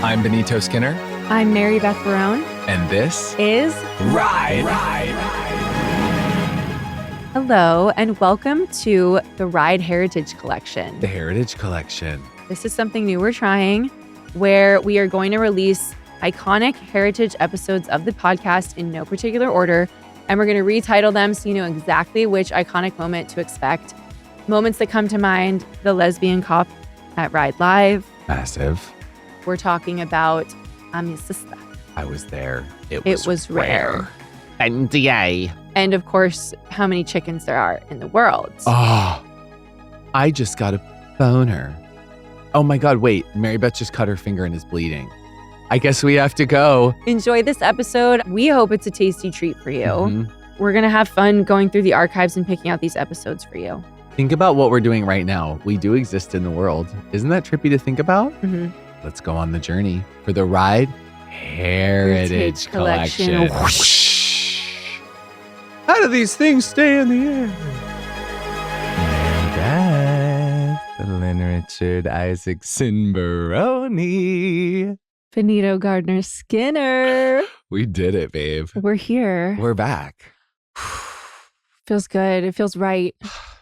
I'm Benito Skinner. I'm Mary Beth Barone. And this is Ride. Hello, and welcome to the Ride Heritage Collection. The Heritage Collection. This is something new we're trying, where we are going to release iconic heritage episodes of the podcast in no particular order, and we're going to retitle them so you know exactly which iconic moment to expect. Moments that come to mind: the lesbian cop at Ride Live. Massive. We're talking about mi sister. I was there. It was rare. NDA. And of course, how many chickens there are in the world. Oh, I just got a boner. Oh my God, wait. Mary Beth just cut her finger and is bleeding. I guess we have to go. Enjoy this episode. We hope it's a tasty treat for you. Mm-hmm. We're going to have fun going through the archives and picking out these episodes for you. Think about what we're doing right now. We do exist in the world. Isn't that trippy to think about? Mm-hmm. Let's go on the journey for the Ride Heritage Collection. Whoosh. How do these things stay in the air? Beth, Lynn Richard Isaacson Barone. Benito Gardner Skinner. We did it, babe. We're here. We're back. Feels good. It feels right.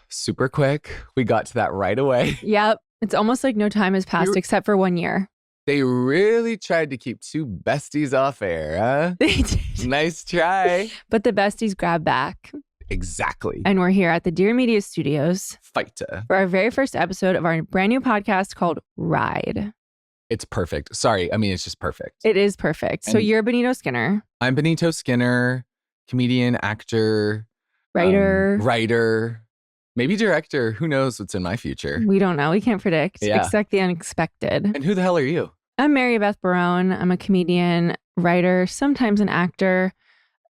Super quick. We got to that right away. Yep. It's almost like no time has passed except for 1 year. They really tried to keep two besties off air, huh? They did. Nice try. But the besties grabbed back. Exactly. And we're here at the Dear Media Studios Fighter. for our very first episode of our brand new podcast called Ride. It's perfect. Sorry. I mean, it's just perfect. It is perfect. So And you're Benito Skinner. I'm Benito Skinner, comedian, actor, Writer. Maybe director. Who knows what's in my future? We don't know. We can't predict. Yeah. Expect the unexpected. And who the hell are you? I'm Mary Beth Barone. I'm a comedian, writer, sometimes an actor.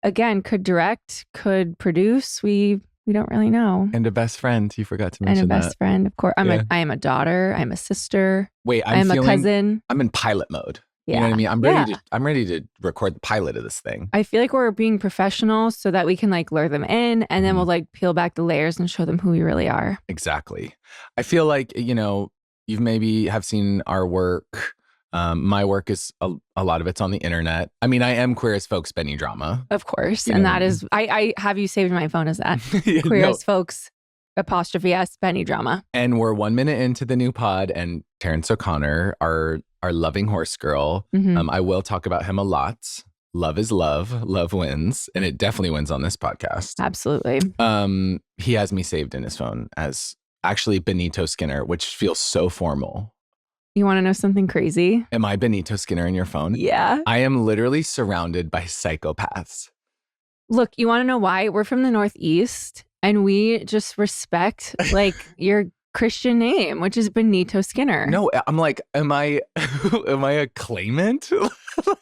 Again, could direct, could produce. We don't really know. And a best friend. You forgot to And mention a best that. friend, of course. Yeah. I am a daughter. I'm a sister. Wait, I'm a cousin. I'm in pilot mode. Yeah. You know what I mean? I'm ready to record the pilot of this thing. I feel like we're being professional so that we can like lure them in, and then we'll like peel back the layers and show them who we really are. Exactly. I feel like, you've maybe have seen our work. My work is a lot of it's on the internet. I mean, I am Queer as Folks Benny Drama. Of course. You And know. that is, I have you saved in my phone as that. Yeah, Queer no. as Folks 'S Benny Drama. And we're 1 minute into the new pod, and Terrence O'Connor, our loving horse girl. Mhm. I will talk about him a lot. Love is love. Love wins. And it definitely wins on this podcast. Absolutely. He has me saved in his phone as actually Benito Skinner, which feels so formal. You want to know something crazy? Am I Benito Skinner in your phone? Yeah. I am literally surrounded by psychopaths. Look, you want to know why? We're from the Northeast and we just respect like your Christian name, which is Benito Skinner. No, I'm like, am I a claimant?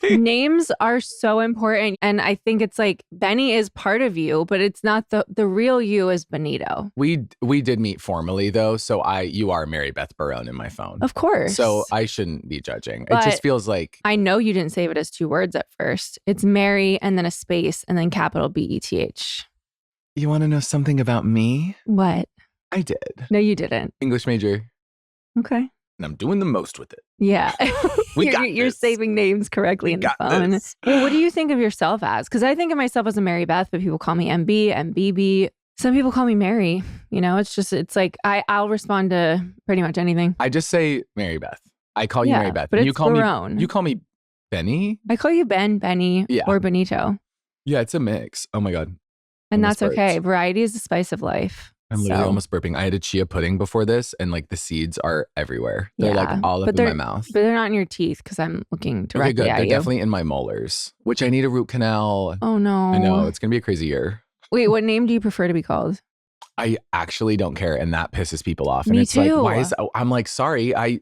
Names are so important. And I think it's like Benny is part of you, but it's not the real you is Benito. We did meet formally though, so you are Mary Beth Barone in my phone. Of course. So I shouldn't be judging. But it just feels like I know you didn't save it as 2 words at first. It's Mary and then a space and then capital BETH. You want to know something about me? What? I did. No, you didn't. English major, Okay. and I'm doing the most with it. Yeah. We got You're this. saving names correctly in the Got phone. this. Well, what do you think of yourself as? Because I think of myself as a Mary Beth, but people call me MB, MBB. Some people call me Mary. You know, it's like I'll respond to pretty much anything. I just say Mary Beth. I call you Yeah, Mary Beth. but and it's you call Barone. me. You call me Benny. I call you Ben, Benny, Yeah. or Benito. Yeah, it's a mix. Oh my God. And Almost that's okay. burped. Variety is the spice of life. I'm literally So- almost burping. I had a chia pudding before this, and like the seeds are everywhere. They're like all up but in my mouth. But they're not in your teeth because I'm looking Okay, directly good. at They're you. definitely in my molars, which I need a root canal. Oh no. I know it's gonna be a crazy year. Wait, what name do you prefer to be called? I actually don't care, and that pisses people off. Me and it's too. like, why is? I'm like, sorry, I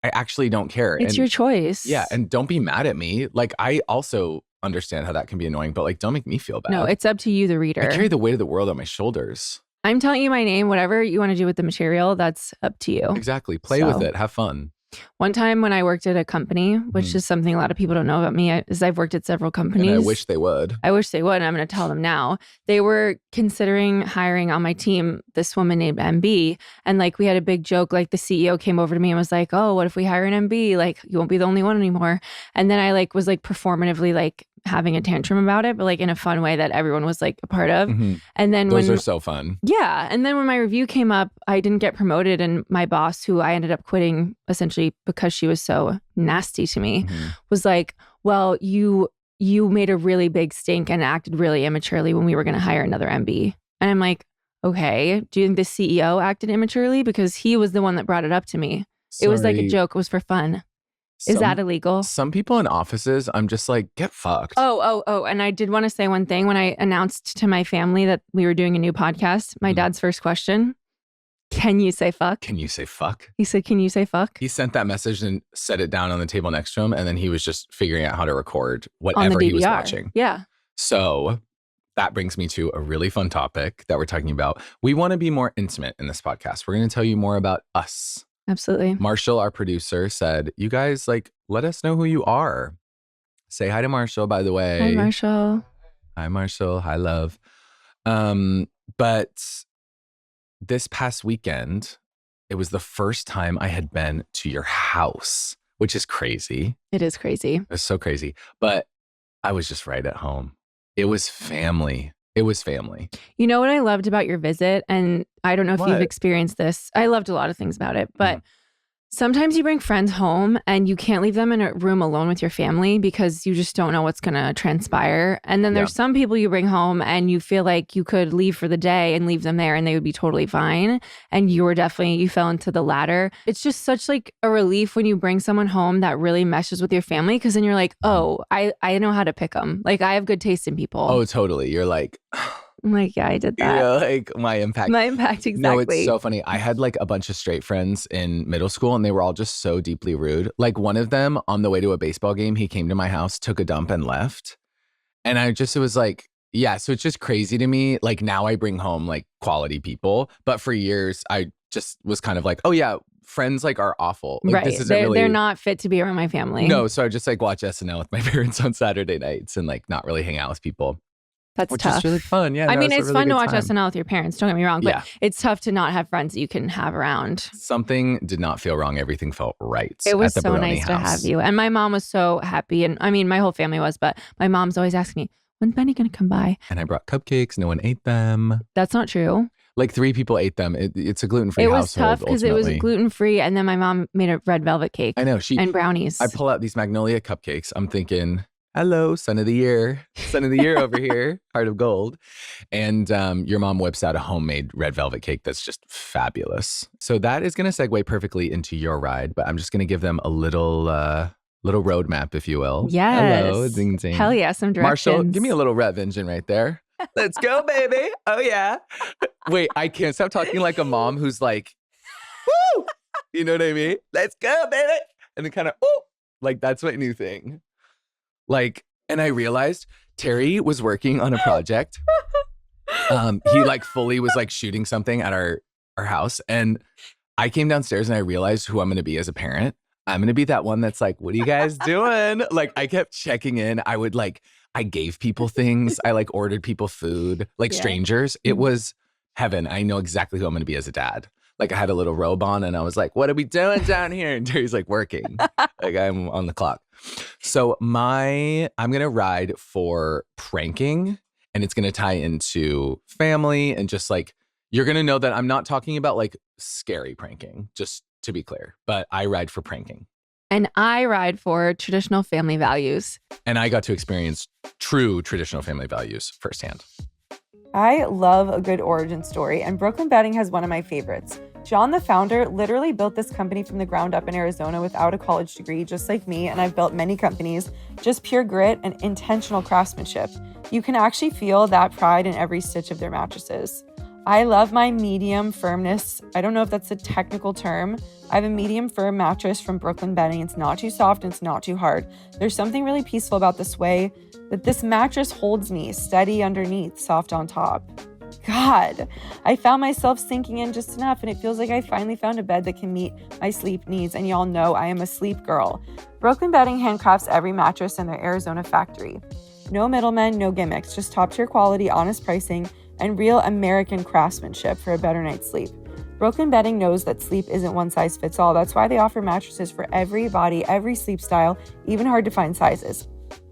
actually don't care. It's and, your choice. Yeah, and don't be mad at me. Like, I also understand how that can be annoying, but like, don't make me feel bad. No, it's up to you, the reader. I carry the weight of the world on my shoulders. I'm telling you my name. Whatever you want to do with the material, that's up to you. Exactly. Play So. with it. Have fun. One time when I worked at a company, which is something a lot of people don't know about me, is I've worked at several companies. And I wish they would. I wish they would. And I'm going to tell them now. They were considering hiring on my team this woman named MB. And like we had a big joke, like the CEO came over to me and was like, oh, what if we hire an MB? Like you won't be the only one anymore. And then I like was like performatively like having a tantrum about it, but like in a fun way that everyone was like a part of. And then those are so fun. Yeah. And then when my review came up, I didn't get promoted. And my boss, who I ended up quitting essentially because she was so nasty to me, was like, well, you made a really big stink and acted really immaturely when we were going to hire another MB. And I'm like, okay, do you think the CEO acted immaturely? Because he was the one that brought it up to me. It was like a joke. It was for fun. Is that illegal? Some people in offices, I'm just like, get fucked. Oh. And I did want to say one thing. When I announced to my family that we were doing a new podcast, my dad's first question, can you say fuck? Can you say fuck? He said, can you say fuck? He sent that message and set it down on the table next to him. And then he was just figuring out how to record whatever he was watching. Yeah. So that brings me to a really fun topic that we're talking about. We want to be more intimate in this podcast. We're going to tell you more about us. Absolutely. Marshall, our producer, said, you guys, like, let us know who you are. Say hi to Marshall, by the way. Hi, Marshall. Hi, Marshall. Hi, love. But this past weekend, it was the first time I had been to your house, which is crazy. It is crazy. It's so crazy. But I was just right at home. It was family. It was family. You know what I loved about your visit? And I don't know if What? you've experienced this. I loved a lot of things about it, but sometimes you bring friends home and you can't leave them in a room alone with your family because you just don't know what's going to transpire. And then there's some people you bring home and you feel like you could leave for the day and leave them there and they would be totally fine. And you fell into the latter. It's just such like a relief when you bring someone home that really meshes with your family. Cause then you're like, oh, I know how to pick them. Like I have good taste in people. Oh, totally. You're like... I'm like, yeah, I did that. Yeah, like my impact. My impact, exactly. No, it's so funny. I had like a bunch of straight friends in middle school and they were all just so deeply rude. Like one of them on the way to a baseball game, he came to my house, took a dump and left. And it was like, yeah, so it's just crazy to me. Like now I bring home like quality people. But for years, I just was kind of like, oh yeah, friends like are awful. Like, right. This isn't they're not fit to be around my family. No, so I just like watch SNL with my parents on Saturday nights and like not really hang out with people. That's which tough. is really fun. Yeah, I mean, it's really fun to good watch time. SNL with your parents. Don't get me wrong, but it's tough to not have friends that you can have around. Something did not feel wrong. Everything felt right. It was at the so Barone nice to house. have you. And my mom was so happy. And I mean, my whole family was, but my mom's always asking me, when's Benny going to come by? And I brought cupcakes. No one ate them. That's not true. Like 3 people ate them. It's a gluten-free It household. was tough because it was ultimately. gluten-free. And then my mom made a red velvet cake. I know. And brownies. I pull out these Magnolia cupcakes. I'm thinking, hello, son of the year. Son of the year over here. Heart of gold. And your mom whips out a homemade red velvet cake that's just fabulous. So that is going to segue perfectly into your ride. But I'm just going to give them a little roadmap, if you will. Yes. Hello, ding, ding. Hell yeah, some directions. Marshall, give me a little rev engine right there. Let's go, baby. Oh, yeah. Wait, I can't stop talking like a mom who's like, woo! You know what I mean? Let's go, baby. And then kind of, oh, like that's my new thing. Like, and I realized Terry was working on a project. He like fully was like shooting something at our house. And I came downstairs and I realized who I'm going to be as a parent. I'm going to be that one that's like, what are you guys doing? Like I kept checking in. I gave people things. I like ordered people food, like strangers. It was heaven. I know exactly who I'm going to be as a dad. Like I had a little robe on and I was like, what are we doing down here? And Terry's like working. Like I'm on the clock. So I'm going to ride for pranking and it's going to tie into family and just like, you're going to know that I'm not talking about like scary pranking, just to be clear, but I ride for pranking. And I ride for traditional family values. And I got to experience true traditional family values firsthand. I love a good origin story, and Brooklyn Bedding has one of my favorites. John, the founder, literally built this company from the ground up in Arizona without a college degree, just like me, and I've built many companies, just pure grit and intentional craftsmanship. You can actually feel that pride in every stitch of their mattresses. I love my medium firmness. I don't know if that's a technical term. I have a medium firm mattress from Brooklyn Bedding. It's not too soft and it's not too hard. There's something really peaceful about this way that this mattress holds me steady underneath, soft on top. God, I found myself sinking in just enough, and it feels like I finally found a bed that can meet my sleep needs, and y'all know I am a sleep girl. Brooklyn Bedding handcrafts every mattress in their Arizona factory. No middlemen, no gimmicks, just top-tier quality, honest pricing, and real American craftsmanship for a better night's sleep. Brooklyn Bedding knows that sleep isn't one size fits all. That's why they offer mattresses for every body, every sleep style, even hard-to-find sizes.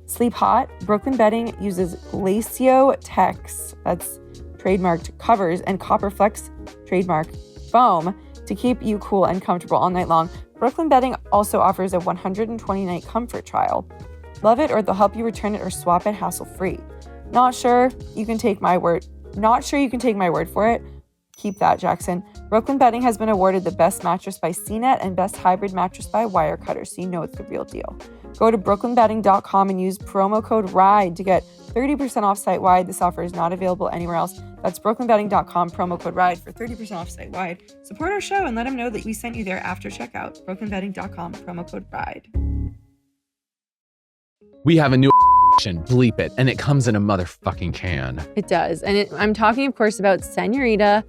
Sleep hot, Brooklyn Bedding uses Glacio Tex, that's trademarked covers, and Copper Flex, trademark foam, to keep you cool and comfortable all night long. Brooklyn Bedding also offers a 120-night comfort trial. Love it, or they'll help you return it or swap it hassle-free. Not sure you can take my word for it? Keep that, Jackson. Brooklyn Bedding has been awarded the best mattress by CNET and best hybrid mattress by Wirecutter, so you know it's the real deal. Go to brooklynbedding.com and use promo code RIDE to get 30% off site-wide. This offer is not available anywhere else. That's brooklynbedding.com, promo code RIDE for 30% off site-wide. Support our show and let them know that we sent you there after checkout. brooklynbedding.com, promo code RIDE. We have a new bleep it, and it comes in a motherfucking can. It does. And I'm talking, of course, about Senorita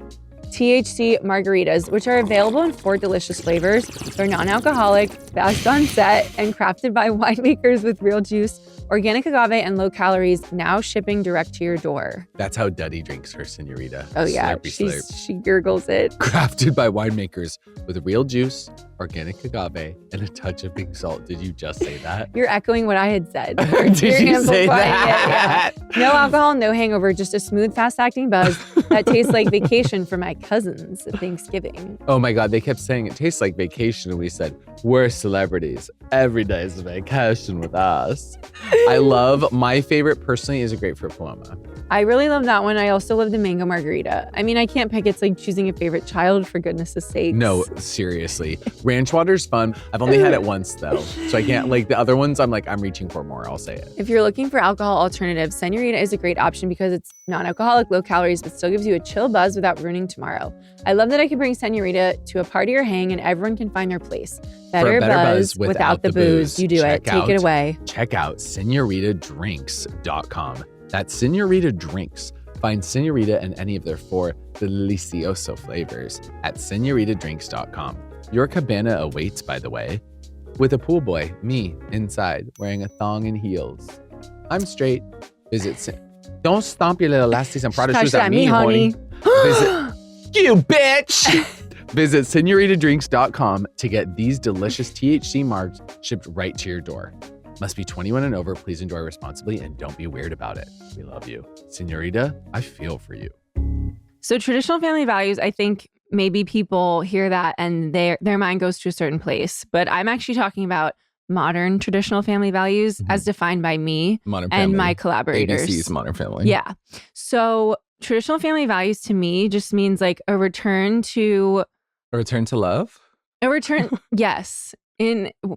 THC margaritas, which are available in 4 delicious flavors. They're non-alcoholic, fast on set, and crafted by winemakers with real juice, organic agave, and low calories, now shipping direct to your door. That's how Duddy drinks her Senorita. Oh yeah, Slurpy she gurgles it. Crafted by winemakers with real juice, organic agave, and a touch of pink salt. Did you just say that? You're echoing what I had said. Did you say that? Yeah. No alcohol, no hangover, just a smooth, fast-acting buzz that tastes like vacation for my cousins at Thanksgiving. Oh my God, they kept saying it tastes like vacation, and we said, we're celebrities. Every day is a vacation with us. I love, my favorite personally is a grapefruit paloma. I really love that one. I also love the mango margarita. I mean, I can't pick. It's like choosing a favorite child, for goodness sake. No, seriously. Ranch water's fun. I've only had it once though. So I can't, like the other ones, I'm reaching for more. I'll say it. If you're looking for alcohol alternatives, Senorita is a great option because it's non-alcoholic, low calories, but still gives you a chill buzz without ruining tomorrow. I love that I can bring Senorita to a party or hang and everyone can find their place. Better buzz without the booze. You do it. Take it away. Check out senoritadrinks.com. That's Senorita Drinks. Find Senorita and any of their 4 delicioso flavors at senoritadrinks.com. Your cabana awaits, by the way, with a pool boy, me, inside, wearing a thong and heels. I'm straight. Don't stomp your little lasties and Prada shoes at me, honey. You bitch! Visit senoritadrinks.com to get these delicious THC marks shipped right to your door. Must be 21 and over. Please enjoy responsibly and don't be weird about it. We love you. Senorita, I feel for you. So traditional family values, I think maybe people hear that and their mind goes to a certain place. But I'm actually talking about modern traditional family values as defined by me and my collaborators. ABC's Modern Family. Yeah. So traditional family values to me just means like a return to... A return to love? A return, yes.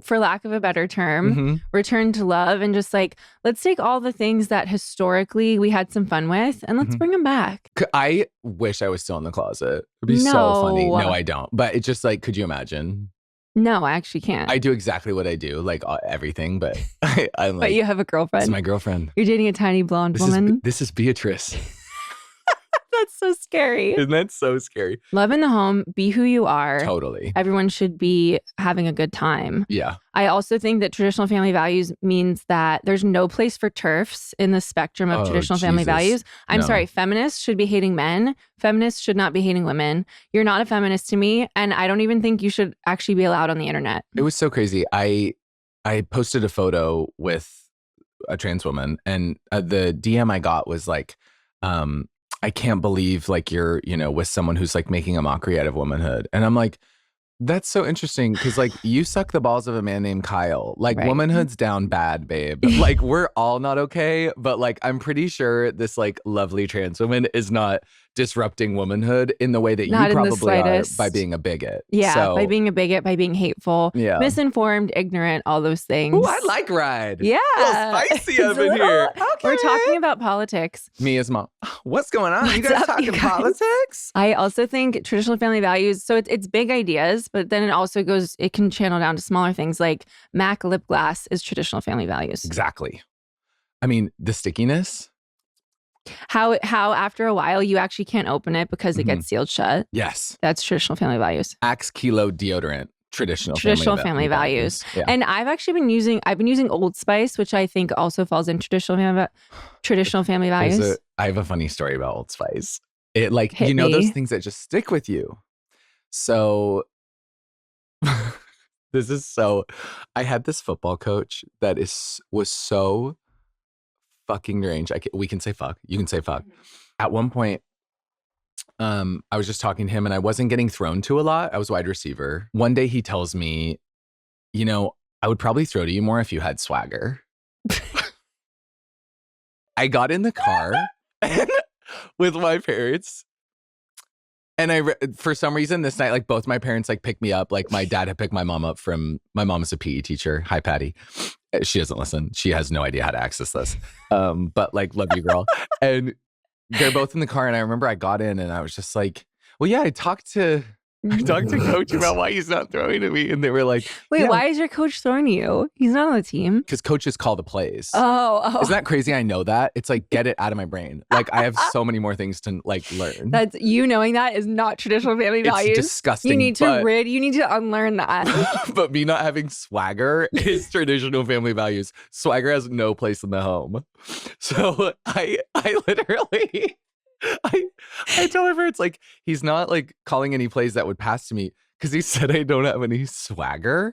For lack of a better term, return to love, and just like, let's take all the things that historically we had some fun with and let's bring them back. I wish I was still in the closet. It'd be so funny. No, I don't. But it's just like, could you imagine? No, I actually can't. I do exactly what I do, like everything, but I'm like. But you have a girlfriend. It's my girlfriend. You're dating a tiny blonde woman. This is Beatrice. That's so scary. Isn't that so scary? Love in the home. Be who you are. Totally. Everyone should be having a good time. Yeah. I also think that traditional family values means that there's no place for TERFs in the spectrum of traditional family values. I'm sorry. Feminists should be hating men. Feminists should not be hating women. You're not a feminist to me. And I don't even think you should actually be allowed on the internet. It was so crazy. I posted a photo with a trans woman and the DM I got was like, I can't believe like you're, with someone who's like making a mockery out of womanhood. And I'm like, that's so interesting because like you suck the balls of a man named Kyle. Like womanhood's down bad, babe. Like we're all not okay. But like I'm pretty sure this like lovely trans woman is not disrupting womanhood in the way that not you probably are by being a bigot. Yeah, by being a bigot, by being hateful, misinformed, ignorant, all those things. Ooh, I like Ride. Yeah. A little spicy up in here. Okay. We're talking about politics. Me as mom. What's going on? You guys talking politics? I also think traditional family values, so it's big ideas, but then it can channel down to smaller things like MAC lip gloss is traditional family values. Exactly. I mean, the stickiness. How after a while you actually can't open it because it gets sealed shut. Yes. That's traditional family values. Axe Kilo deodorant. Traditional family values. Yeah. And I've been using Old Spice, which I think also falls in traditional family values. I have a funny story about Old Spice. It like, Hit you know, me. those things that just stick with you. So I had this football coach that was so fucking deranged. We can say fuck. You can say fuck. At one point, I was just talking to him and I wasn't getting thrown to a lot. I was wide receiver. One day he tells me, you know, I would probably throw to you more if you had swagger. I got in the car with my parents. And for some reason this night, like both my parents like picked me up. Like my dad had picked my mom up my mom is a PE teacher. Hi, Patty. She doesn't listen. She has no idea how to access this. But like, love you, girl. And they're both in the car. And I remember I got in and I was just like, well, yeah, I talked to coach about why he's not throwing to me. And they were like, wait, yeah. Why is your coach throwing you? He's not on the team. Because coaches call the plays. Oh. Isn't that crazy? I know that. It's like, get it out of my brain. Like I have so many more things to like learn. That's you knowing that is not traditional family values. It's disgusting. You need to unlearn that. But me not having swagger is traditional family values. Swagger has no place in the home. So I literally I tell her it's like he's not like calling any plays that would pass to me because he said I don't have any swagger.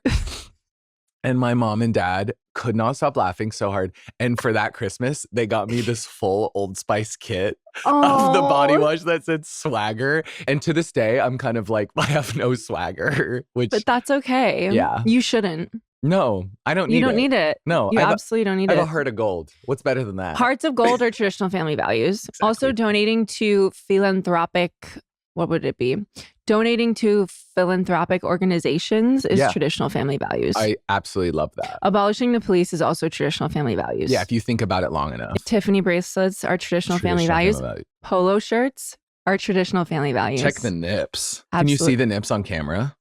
And my mom and dad could not stop laughing so hard. And for that Christmas, they got me this full Old Spice kit of the body wash that said swagger. And to this day, I'm kind of like, I have no swagger. But that's okay. Yeah. You shouldn't. No, I don't need it. You don't need it. No. You absolutely don't need it. I have a heart of gold. What's better than that? Hearts of gold are traditional family values. Exactly. Also donating to philanthropic, what would it be? Donating to philanthropic organizations is traditional family values. I absolutely love that. Abolishing the police is also traditional family values. Yeah, if you think about it long enough. Tiffany bracelets are traditional family values. Polo shirts are traditional family values. Check the nips. Absolutely. Can you see the nips on camera?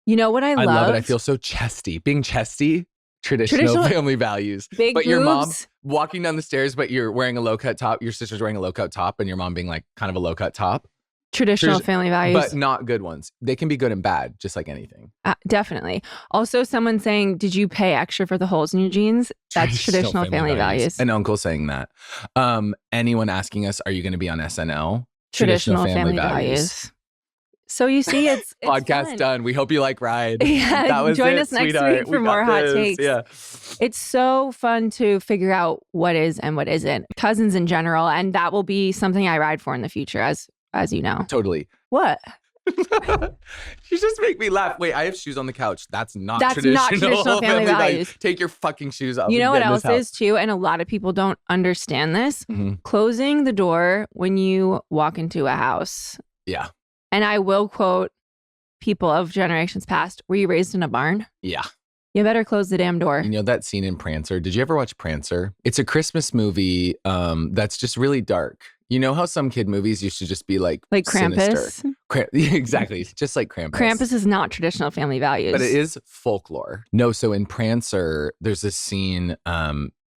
You know what I love? I love it. I feel so chesty. Being chesty, traditional family values. Big but boobs. Your mom walking down the stairs, but you're wearing a low-cut top. Your sister's wearing a low-cut top, and your mom being like kind of a low-cut top. Traditional family values. But not good ones. They can be good and bad, just like anything. Definitely. Also, someone saying, did you pay extra for the holes in your jeans? That's traditional family values. An uncle saying that. Anyone asking us, are you going to be on SNL? Traditional family values. So you see, it's podcast fun. Done. We hope you like Ride. Yeah, that was join it, us next sweetheart. week for more hot takes. Yeah, it's so fun to figure out what is and what isn't. Cousins in general, and that will be something I ride for in the future, as you know. Totally. What? You just make me laugh. Wait, I have shoes on the couch. That's not not traditional family values. Take your fucking shoes off. You know what else is too, and a lot of people don't understand this. Mm-hmm. Closing the door when you walk into a house. Yeah. And I will quote people of generations past, were you raised in a barn? Yeah. You better close the damn door. You know that scene in Prancer? Did you ever watch Prancer? It's a Christmas movie that's just really dark. You know how some kid movies used to just be like Krampus? Exactly. Just like Krampus. Krampus is not traditional family values. But it is folklore. No, so in Prancer, there's this scene,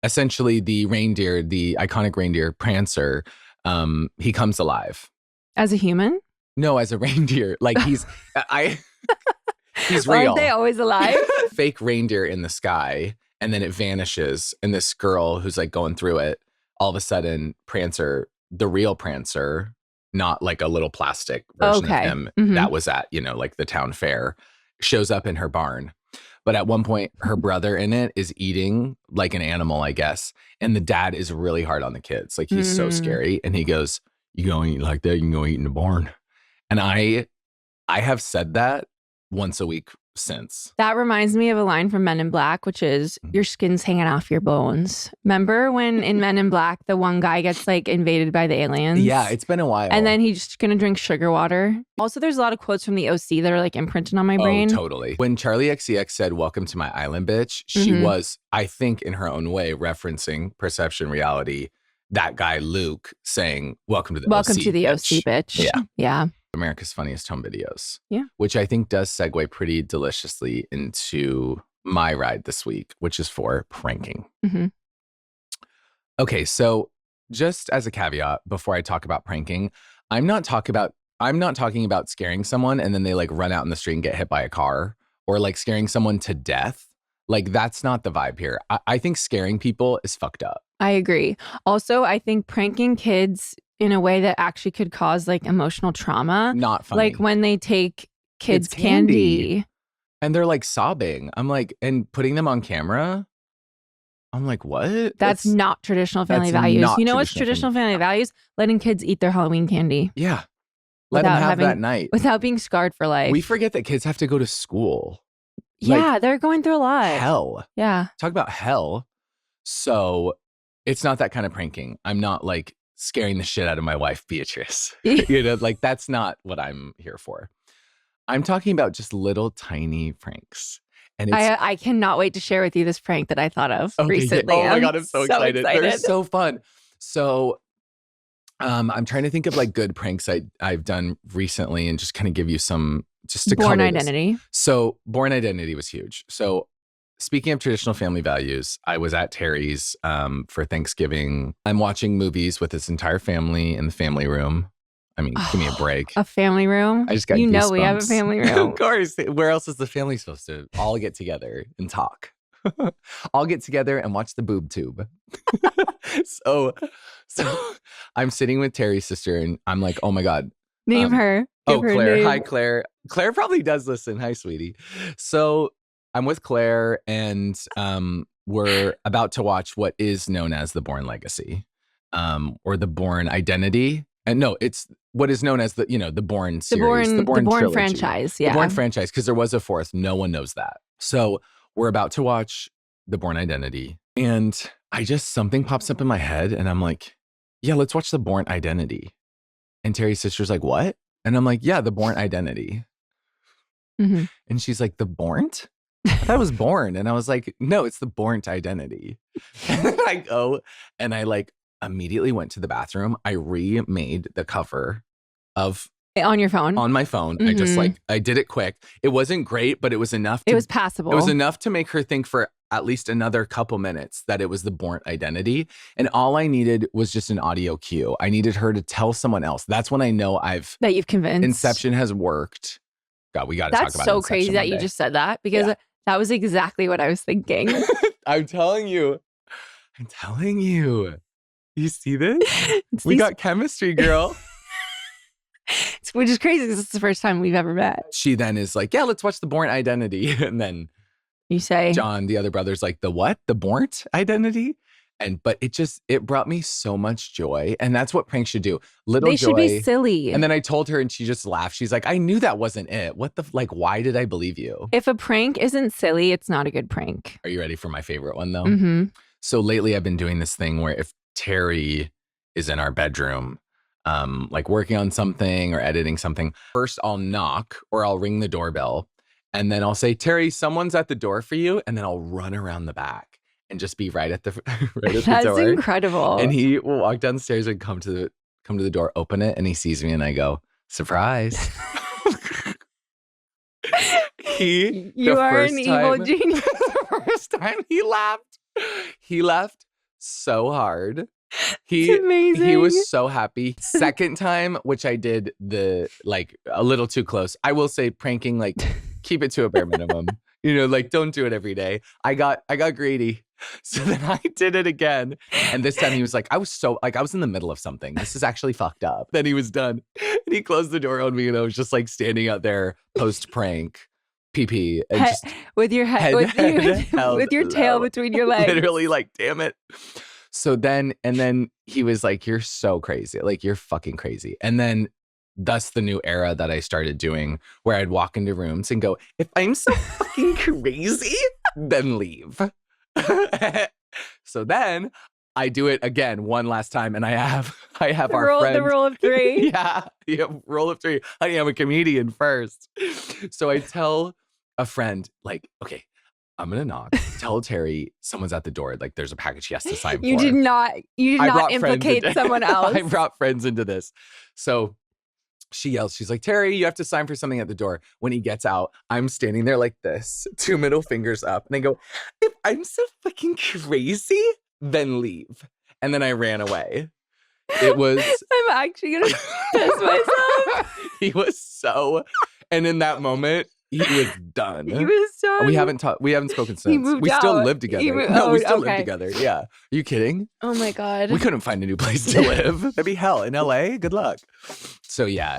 essentially the reindeer, the iconic reindeer, Prancer, he comes alive. As a human? No, as a reindeer. Like he's he's real. Aren't they always alive? Fake reindeer in the sky, and then it vanishes. And this girl who's like going through it, all of a sudden, Prancer, the real Prancer, not like a little plastic version of him that was at, like the town fair, shows up in her barn. But at one point, her brother in it is eating like an animal, I guess. And the dad is really hard on the kids. Like he's so scary. And he goes, you gonna eat like that? You can go eat in the barn. And I have said that once a week since. That reminds me of a line from Men in Black, which is, your skin's hanging off your bones. Remember when in Men in Black, the one guy gets like invaded by the aliens? Yeah, it's been a while. And then he's just going to drink sugar water. Also, there's a lot of quotes from the OC that are like imprinted on my brain. Oh, totally. When Charlie XCX said, welcome to my island, bitch, she was, I think in her own way, referencing Perception Reality, that guy Luke saying, welcome to the OC, bitch. Yeah. Yeah. America's Funniest Home Videos. Yeah. Which I think does segue pretty deliciously into my ride this week, which is for pranking. Mm-hmm. Okay, so just as a caveat before I talk about pranking, I'm not talking about scaring someone and then they like run out in the street and get hit by a car, or like scaring someone to death. Like that's not the vibe here. I think scaring people is fucked up. I agree. Also, I think pranking kids in a way that actually could cause like emotional trauma. Not funny. Like when they take kids' candy. And they're like sobbing. I'm like, and putting them on camera. I'm like, what? That's not traditional family values. You know what's traditional family values? Letting kids eat their Halloween candy. Yeah. Let them have that night. Without being scarred for life. We forget that kids have to go to school. Yeah, they're going through a lot. Hell. Yeah. Talk about hell. So it's not that kind of pranking. I'm not like scaring the shit out of my wife, Beatrice. You know, like that's not what I'm here for. I'm talking about just little tiny pranks. And I cannot wait to share with you this prank that I thought of recently. Oh my God, I'm so excited. They're so fun. So I'm trying to think of like good pranks I've done recently and just kind of give you some just to Bourne color identity. this. So Bourne identity was huge. So speaking of traditional family values, I was at Terry's for Thanksgiving. I'm watching movies with his entire family in the family room. I mean, give me a break. A family room? I just got goosebumps. We have a family room. Of course. Where else is the family supposed to all get together and talk? All get together and watch the boob tube. So I'm sitting with Terry's sister and I'm like, oh my God. Name her. Give her Claire. name. Hi, Claire. Claire probably does listen. Hi, sweetie. So I'm with Claire and we're about to watch what is known as the Bourne Legacy or the Bourne Identity. And no, it's what is known as the Bourne series, the Bourne trilogy, franchise. Yeah. The Bourne franchise, because there was a fourth. No one knows that. So we're about to watch the Bourne Identity. And something pops up in my head and I'm like, yeah, let's watch the Bourne Identity. And Terry's sister's like, what? And I'm like, yeah, the Bourne Identity. Mm-hmm. And she's like, the Bourne? I thought it was Bourne. And I was like, no, it's the Bourne Identity. And then I go and I like immediately went to the bathroom. I remade the cover of on your phone. On my phone. Mm-hmm. I did it quick. It wasn't great, but it was enough. It was passable. It was enough to make her think for at least another couple minutes that it was the Bourne Identity. And all I needed was just an audio cue. I needed her to tell someone else. That's when I know that you've convinced. Inception has worked. God, we got to talk about it. That's so crazy that you just said that because that was exactly what I was thinking. I'm telling you. You see this? We got chemistry, girl. Which is crazy because it's the first time we've ever met. She then is like, yeah, let's watch the Bourne Identity. And then you say, John, the other brother's like, the what? The Bourne Identity? But it brought me so much joy. And that's what pranks should do. They should be silly. And then I told her and she just laughed. She's like, I knew that wasn't it. Why did I believe you? If a prank isn't silly, it's not a good prank. Are you ready for my favorite one though? Mm-hmm. So lately I've been doing this thing where if Terry is in our bedroom, like working on something or editing something, first I'll knock or I'll ring the doorbell and then I'll say, Terry, someone's at the door for you. And then I'll run around the back and just be right at the door. That's incredible. And he will walk downstairs and come to the door, open it, and he sees me and I go, surprise. You are an evil genius. The first time he laughed so hard. It's amazing. He was so happy. Second time, which I did a little too close. I will say pranking, keep it to a bare minimum. Don't do it every day. I got greedy. So then I did it again. And this time he was like, I was in the middle of something. This is actually fucked up. Then he was done. And he closed the door on me and I was just standing out there post prank. PP and just with your head with your tail between your legs. Literally damn it. So then he was like, you're so crazy. You're fucking crazy. And then thus the new era that I started doing where I'd walk into rooms and go, if I'm so fucking crazy, then leave. So then I do it again one last time and I have our friend. The rule of three. Yeah, rule of three. Honey, I'm a comedian first. So I tell a friend, okay, I'm gonna knock. Tell Terry someone's at the door. There's a package he has to sign for. You did not implicate someone else. I brought friends into this. So she yells, she's like, Terry, you have to sign for something at the door. When he gets out, I'm standing there like this, 2 middle fingers up. And I go, if I'm so fucking crazy, then leave. And then I ran away. It was. I'm actually gonna piss myself. He was so, and in that moment, he was done. He was done. We haven't spoken since. moved We still out. live together. He We still live okay. together. Yeah. Are you kidding? Oh my God. We couldn't find a new place to live. That'd be hell. In LA, good luck. So yeah.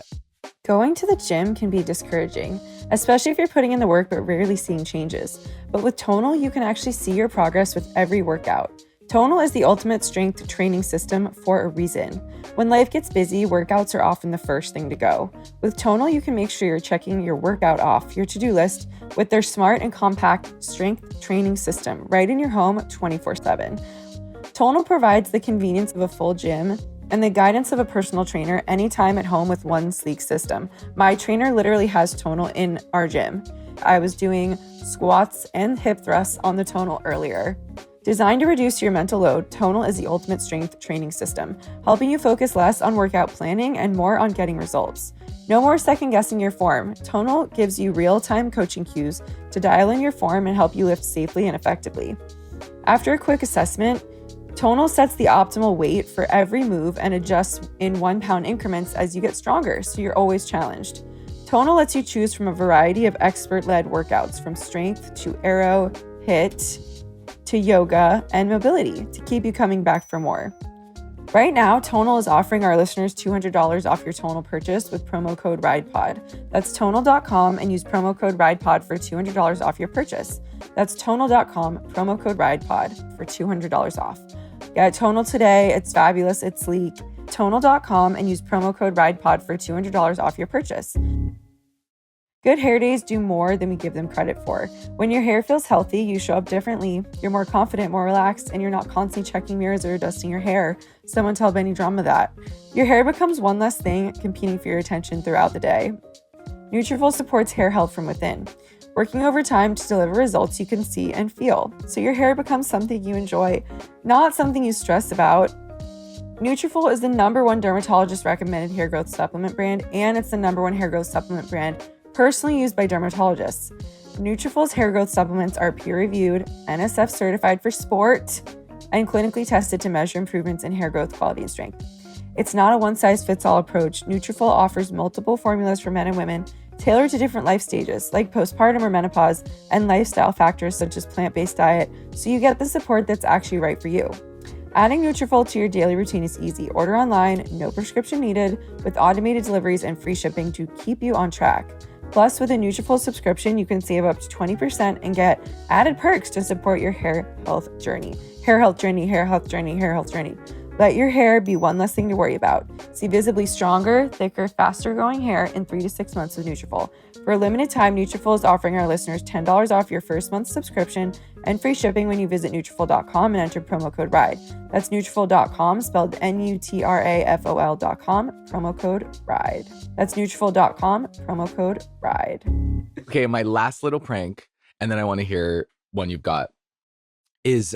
Going to the gym can be discouraging, especially if you're putting in the work but rarely seeing changes. But with Tonal, you can actually see your progress with every workout. Tonal is the ultimate strength training system for a reason. When life gets busy, workouts are often the first thing to go. With Tonal, you can make sure you're checking your workout off your to-do list with their smart and compact strength training system right in your home 24/7. Tonal provides the convenience of a full gym and the guidance of a personal trainer anytime at home with one sleek system. My trainer literally has Tonal in our gym. I was doing squats and hip thrusts on the Tonal earlier. Designed to reduce your mental load, Tonal is the ultimate strength training system, helping you focus less on workout planning and more on getting results. No more second-guessing your form. Tonal gives you real-time coaching cues to dial in your form and help you lift safely and effectively. After a quick assessment, Tonal sets the optimal weight for every move and adjusts in 1 pound increments as you get stronger, so you're always challenged. Tonal lets you choose from a variety of expert-led workouts, from strength to aero, HIIT, to yoga and mobility to keep you coming back for more. Right now, Tonal is offering our listeners $200 off your Tonal purchase with promo code RIDEPOD. That's Tonal.com and use promo code RIDEPOD for $200 off your purchase. That's Tonal.com, promo code RIDEPOD for $200 off. Get Tonal today. It's fabulous. It's sleek. Tonal.com and use promo code RIDEPOD for $200 off your purchase. Good hair days do more than we give them credit for. When your hair feels healthy, you show up differently. You're more confident, more relaxed, and you're not constantly checking mirrors or dusting your hair. Someone tell Benny Drama that. Your hair becomes one less thing competing for your attention throughout the day. Nutrafol supports hair health from within, working overtime to deliver results you can see and feel, so your hair becomes something you enjoy, not something you stress about. Nutrafol is the #1 dermatologist recommended hair growth supplement brand, and it's the #1 hair growth supplement brand personally used by dermatologists. Nutrafol's hair growth supplements are peer-reviewed, NSF certified for sport, and clinically tested to measure improvements in hair growth quality and strength. It's not a one-size-fits-all approach. Nutrafol offers multiple formulas for men and women tailored to different life stages, like postpartum or menopause, and lifestyle factors such as plant-based diet, so you get the support that's actually right for you. Adding Nutrafol to your daily routine is easy. Order online, no prescription needed, with automated deliveries and free shipping to keep you on track. Plus, with a Nutrafol subscription, you can save up to 20% and get added perks to support your hair health journey. Hair health journey, hair health journey, hair health journey. Let your hair be one less thing to worry about. See visibly stronger, thicker, faster growing hair in 3 to 6 months with Nutrafol. For a limited time, Nutrafol is offering our listeners $10 off your first month's subscription and free shipping when you visit Nutrafol.com and enter promo code RIDE. That's Nutrafol.com, spelled Nutrafol.com, promo code RIDE. That's Nutrafol.com, promo code RIDE. Okay, my last little prank, and then I want to hear one you've got, is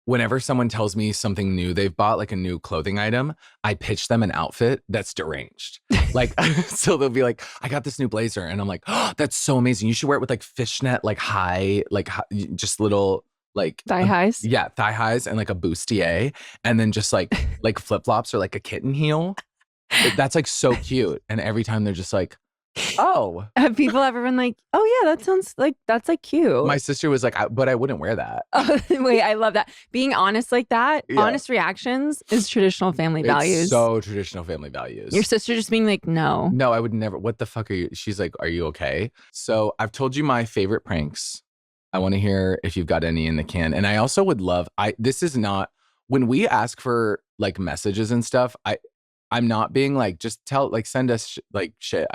whenever someone tells me something new they've bought, like a new clothing item, I pitch them an outfit that's deranged. Like, so they'll be like, I got this new blazer. And I'm like, oh, that's so amazing. You should wear it with like fishnet, like high, like just little like Thigh highs? Yeah, thigh highs and like a bustier. And then just like flip-flops or like a kitten heel. That's like so cute. And every time they're just like, oh. Have people ever been like, oh yeah, that sounds like, that's like cute? My sister was like, but I wouldn't wear that. Oh, wait, I love that. Being honest like that, Yeah. honest reactions is traditional family values. It's so traditional family values. Your sister just being like, no. No, I would never. What the fuck are you? She's like, are you okay? So I've told you my favorite pranks. I want to hear if you've got any in the can. And I also would love, this is not, when we ask for like messages and stuff, I'm not being like, just send us like shit.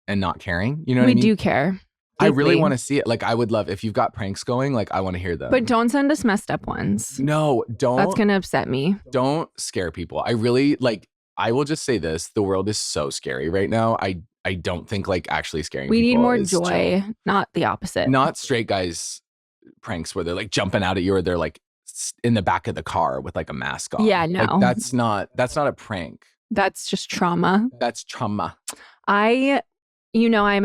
And not caring, you know what I mean? We do care. I really deeply. want to see it. Like, I would love, if you've got pranks going, like, I want to hear them. But don't send us messed up ones. No, don't. That's going to upset me. Don't scare people. I really, like, I will just say this. The world is so scary right now. I don't think, like, actually scaring We people need more is joy, chill. not the opposite. Not straight guys pranks where they're, like, jumping out at you or they're, like, in the back of the car with, like, a mask on. Yeah, no. Like, that's not a prank. That's just trauma. That's trauma. I'm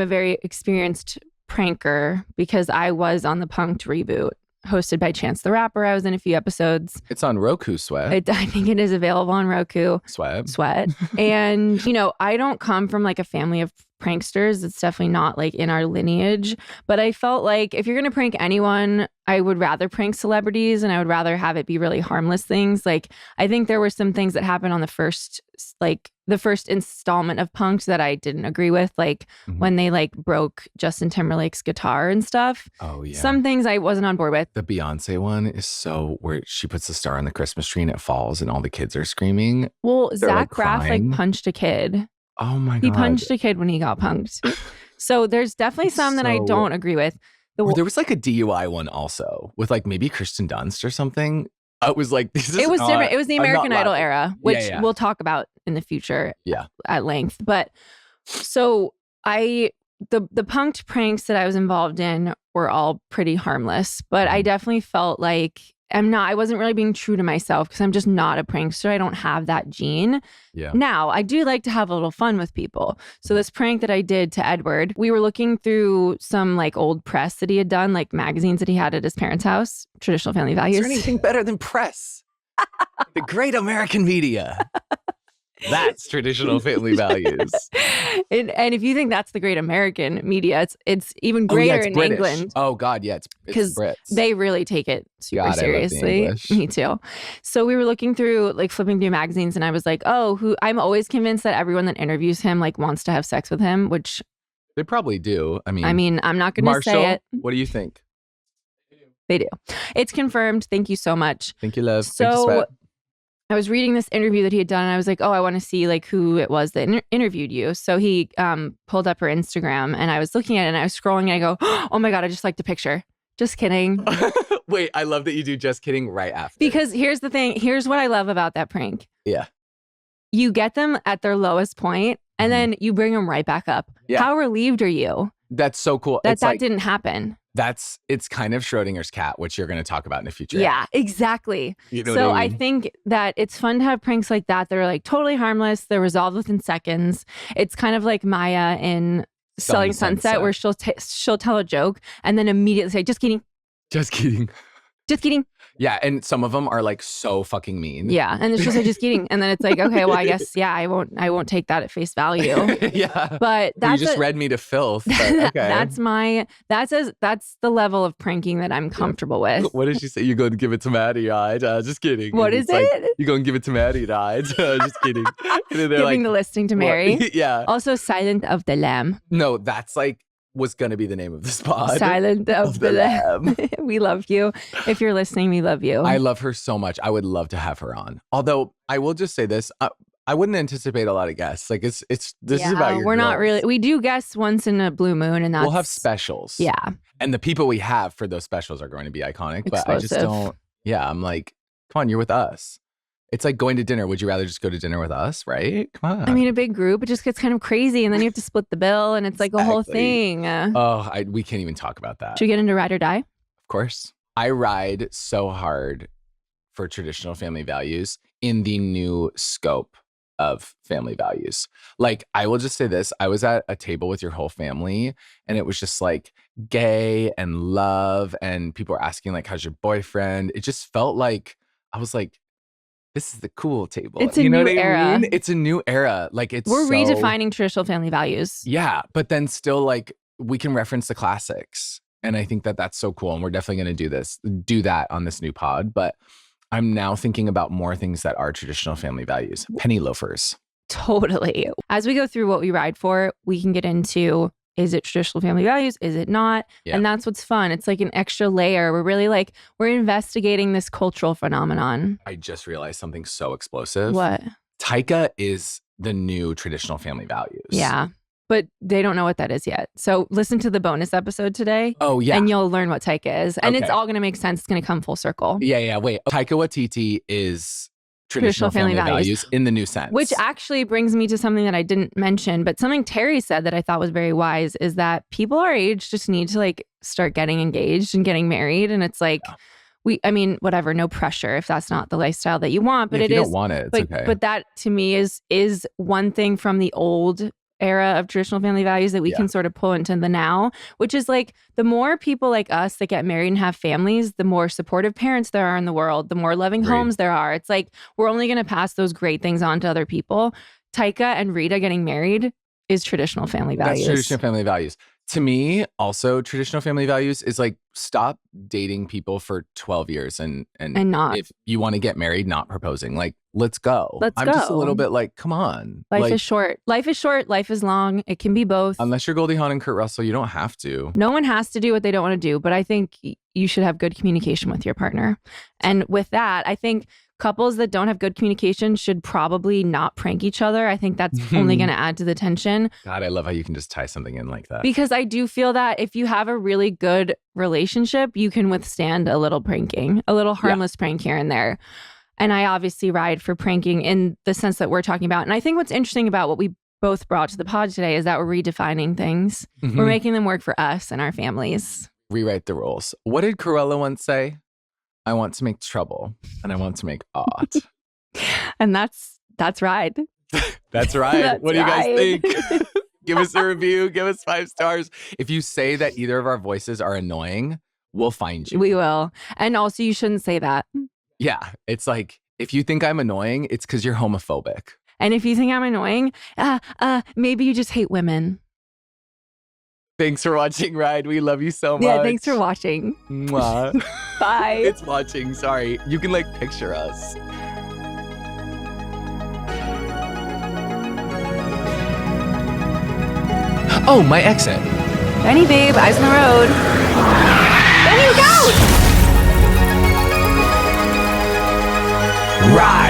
a very experienced pranker because I was on the Punked Reboot hosted by Chance the Rapper. I was in a few episodes. It's on Roku, Sweat. I think it is available on Roku. Sweat. And, you know, I don't come from like a family of pranksters. It's definitely not like in our lineage. But I felt like if you're going to prank anyone, I would rather prank celebrities, and I would rather have it be really harmless things. Like, I think there were some things that happened on the first installment of Punk'd that I didn't agree with. Like when they like broke Justin Timberlake's guitar and stuff. Oh, yeah. Some things I wasn't on board with. The Beyonce one is so where she puts the star on the Christmas tree and it falls and all the kids are screaming. Well, They're, Zach like, Braff crying. like punched a kid. Oh my God. He punched a kid when he got punked. So there's definitely some that I don't agree with. There was like a DUI one also with like maybe Kirsten Dunst or something. It was like, it was different. It was the American Idol era, which we'll talk about in the future at length. But so the punked pranks that I was involved in were all pretty harmless, but I definitely felt like I wasn't really being true to myself because I'm just not a prankster. I don't have that gene. Yeah. Now, I do like to have a little fun with people. So this prank that I did to Edward, we were looking through some like old press that he had done, like magazines that he had at his parents' house, traditional family values. Is there anything better than press? The great American media. That's traditional family values. And if you think that's the great American media, it's even greater in British. England. Oh God, yeah, it's Brits. They really take it super God, seriously. Me too. So we were looking through, like flipping through magazines, and I was like, I'm always convinced that everyone that interviews him like wants to have sex with him, which they probably do. I mean, I'm not going to say it. What do you think? They do. It's confirmed. Thank you so much. Thank you, love. So Thank you, Sweat. I was reading this interview that he had done, and I was like, I want to see like who it was that interviewed you. So he pulled up her Instagram, and I was looking at it, and I was scrolling, and I go, oh my God, I just liked a picture. Just kidding. Wait, I love that you do just kidding right after. Because here's the thing. Here's what I love about that prank. Yeah. You get them at their lowest point, and then you bring them right back up. Yeah. How relieved are you? That's so cool. That didn't happen. It's kind of Schrödinger's cat, which you're going to talk about in the future. Yeah, exactly. You know so what I mean? I think that it's fun to have pranks like that are like totally harmless. They're resolved within seconds. It's kind of like Maya in Selling Sunset, where she'll tell a joke and then immediately say, just kidding. Just kidding. Just kidding. Yeah, and some of them are like so fucking mean. Yeah, and then she'll say just kidding, and then it's like, okay, well, I guess I won't take that at face value. Yeah, but you just read me to filth. But okay, that's the level of pranking that I'm comfortable with. What did she say? You're going to give it to Maddie, right? Just kidding. What is it? Like, you're going to give it to Maddie, right? Just kidding. Giving the listing to Mary. Yeah. Also, Silent of the Lamb. No, that's like was going to be the name of this pod. Silent of the Lamb. We love you. If you're listening, we love you. I love her so much. I would love to have her on. Although I will just say this, I wouldn't anticipate a lot of guests. Like this is about your We're girls. not really. We do guests once in a blue moon, and we'll have specials. Yeah. And the people we have for those specials are going to be iconic. Explosive. But I just don't. Yeah, I'm like, come on, you're with us. It's like going to dinner. Would you rather just go to dinner with us, right? Come on. I mean, a big group, it just gets kind of crazy, and then you have to split the bill, and it's like a whole thing. We can't even talk about that. Should we get into ride or die? Of course. I ride so hard for traditional family values in the new scope of family values. Like, I will just say this. I was at a table with your whole family, and it was just like gay and love, and people were asking like, how's your boyfriend? It just felt like, I was like, this is the cool table. It's a new era. It's a new era. Like we're redefining traditional family values. Yeah, but then still like we can reference the classics. And I think that that's so cool. And we're definitely going to do that on this new pod. But I'm now thinking about more things that are traditional family values. Penny loafers. Totally. As we go through what we ride for, we can get into, is it traditional family values? Is it not? Yeah. And that's what's fun. It's like an extra layer. We're investigating this cultural phenomenon. I just realized something so explosive. What? Taika is the new traditional family values. Yeah. But they don't know what that is yet. So listen to the bonus episode today. Oh, yeah. And you'll learn what Taika is. And it's all going to make sense. It's going to come full circle. Yeah. Wait. Taika Waititi is traditional family values in the new sense. Which actually brings me to something that I didn't mention, but something Terry said that I thought was very wise is that people our age just need to like start getting engaged and getting married. And it's like, whatever, no pressure if that's not the lifestyle that you want. But if you don't want it, it's okay. But that to me is one thing from the old era of traditional family values that we can sort of pull into the now, which is like the more people like us that get married and have families, the more supportive parents there are in the world, the more loving homes there are. It's like we're only going to pass those great things on to other people. Taika and Rita getting married is traditional family values. That's traditional family values. To me, also traditional family values is like stop dating people for 12 years and not. If you want to get married, not proposing. Like, let's go. I'm just a little bit like, come on. Life is short. Life is short. Life is long. It can be both. Unless you're Goldie Hawn and Kurt Russell, you don't have to. No one has to do what they don't want to do. But I think you should have good communication with your partner. And with that, I think couples that don't have good communication should probably not prank each other. I think that's only going to add to the tension. God, I love how you can just tie something in like that. Because I do feel that if you have a really good relationship, you can withstand a little pranking, a little harmless prank here and there. And I obviously ride for pranking in the sense that we're talking about. And I think what's interesting about what we both brought to the pod today is that we're redefining things. We're making them work for us and our families. Rewrite the rules. What did Cruella once say? I want to make trouble and I want to make art. And that's right. That's right. What do you guys think? Give us a review. Give us 5 stars. If you say that either of our voices are annoying, we'll find you. We will. And also, you shouldn't say that. Yeah. It's like, if you think I'm annoying, it's because you're homophobic. And if you think I'm annoying, maybe you just hate women. Thanks for watching, Ride. We love you so much. Yeah, thanks for watching. Mwah. Bye. It's watching. Sorry. You can like picture us. Oh, my exit. Benny, babe, eyes on the road. Benny, go! Ride.